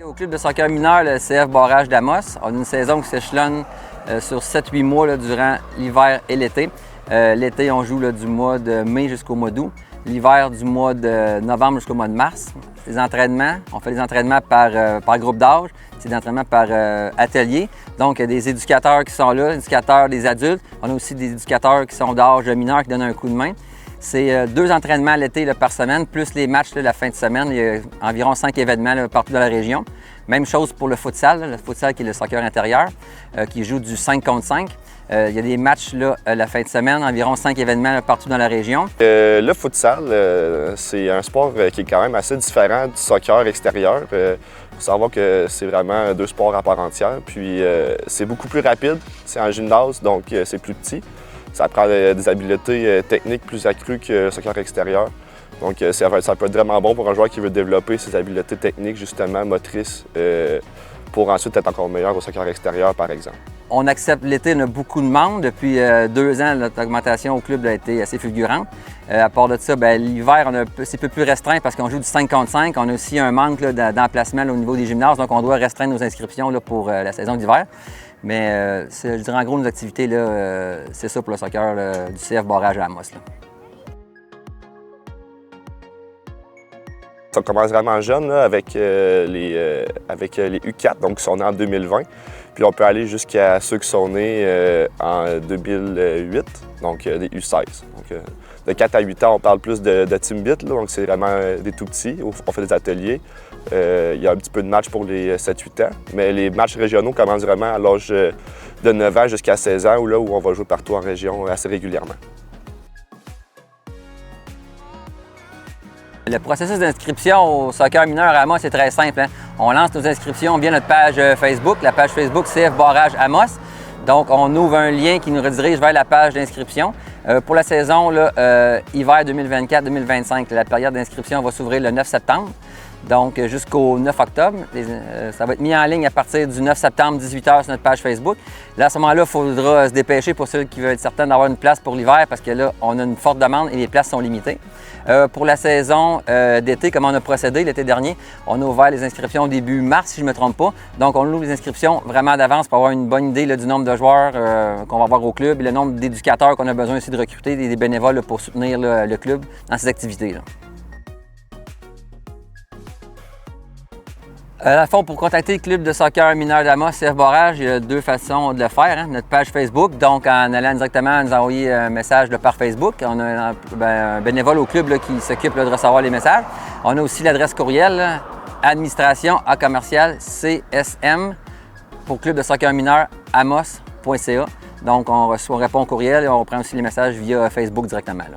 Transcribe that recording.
Au club de soccer mineur, le CF Barrage d'Amos, on a une saison qui s'échelonne sur 7-8 mois là, durant l'hiver et l'été. L'été, on joue là, du mois de mai jusqu'au mois d'août. L'hiver, du mois de novembre jusqu'au mois de mars. Les entraînements, on fait des entraînements par groupe d'âge, c'est des entraînements par atelier. Donc, il y a des éducateurs qui sont là, éducateurs des adultes. On a aussi des éducateurs qui sont d'âge mineur qui donnent un coup de main. C'est 2 entraînements l'été par semaine, plus les matchs la fin de semaine. Il y a environ 5 événements là, partout dans la région. Même chose pour le futsal qui est le soccer intérieur, qui joue du 5 contre 5. Il y a des matchs là, la fin de semaine, environ 5 événements là, partout dans la région. Le futsal, c'est un sport qui est quand même assez différent du soccer extérieur. Il faut savoir que c'est vraiment 2 sports à part entière. Puis c'est beaucoup plus rapide, c'est en gymnase, donc c'est plus petit. Ça prend des habiletés techniques plus accrues que le soccer extérieur. Donc ça peut être vraiment bon pour un joueur qui veut développer ses habiletés techniques, justement motrices, pour ensuite être encore meilleur au soccer extérieur, par exemple. On accepte l'été, on a beaucoup de monde. Depuis 2 ans, notre augmentation au club a été assez fulgurante. À part de ça, l'hiver, c'est un peu plus restreint parce qu'on joue du 5 contre 5. On a aussi un manque d'emplacement au niveau des gymnases, donc on doit restreindre nos inscriptions là, pour la saison d'hiver. Mais je dirais en gros, nos activités, c'est ça pour le soccer du CF Barrage à Amos. Là. Ça commence vraiment jeune là, avec les U4, donc qui sont nés en 2020. Puis on peut aller jusqu'à ceux qui sont nés en 2008, donc des U16. Donc, de 4 à 8 ans, on parle plus de Team Beat, là, donc c'est vraiment des tout petits. On fait des ateliers. Il y a un petit peu de matchs pour les 7-8 ans, mais les matchs régionaux commencent vraiment à l'âge de 9 ans jusqu'à 16 ans, où on va jouer partout en région assez régulièrement. Le processus d'inscription au soccer mineur à Amos, c'est très simple. Hein? On lance nos inscriptions via notre page Facebook, la page Facebook CF Barrage Amos. Donc, on ouvre un lien qui nous redirige vers la page d'inscription. Pour la saison hiver 2024-2025, la période d'inscription va s'ouvrir le 9 septembre. Donc, jusqu'au 9 octobre. Ça va être mis en ligne à partir du 9 septembre, 18h sur notre page Facebook. Là, à ce moment-là, il faudra se dépêcher pour ceux qui veulent être certains d'avoir une place pour l'hiver parce que là, on a une forte demande et les places sont limitées. Pour la saison d'été, comme on a procédé l'été dernier, on a ouvert les inscriptions au début mars, si je ne me trompe pas. Donc, on ouvre les inscriptions vraiment d'avance pour avoir une bonne idée du nombre de joueurs qu'on va avoir au club et le nombre d'éducateurs qu'on a besoin aussi de recruter, des bénévoles là, pour soutenir le club dans ses activités. Là. À fond, pour contacter le club de soccer mineur d'Amos, CF Barrage, il y a 2 façons de le faire. Hein. Notre page Facebook, donc en allant directement nous envoyer un message par Facebook. On a un bénévole au club là, qui s'occupe de recevoir les messages. On a aussi l'adresse courriel administration@csm pour club de soccer mineur amos.ca. Donc on répond au courriel et on prend aussi les messages via Facebook directement. Là.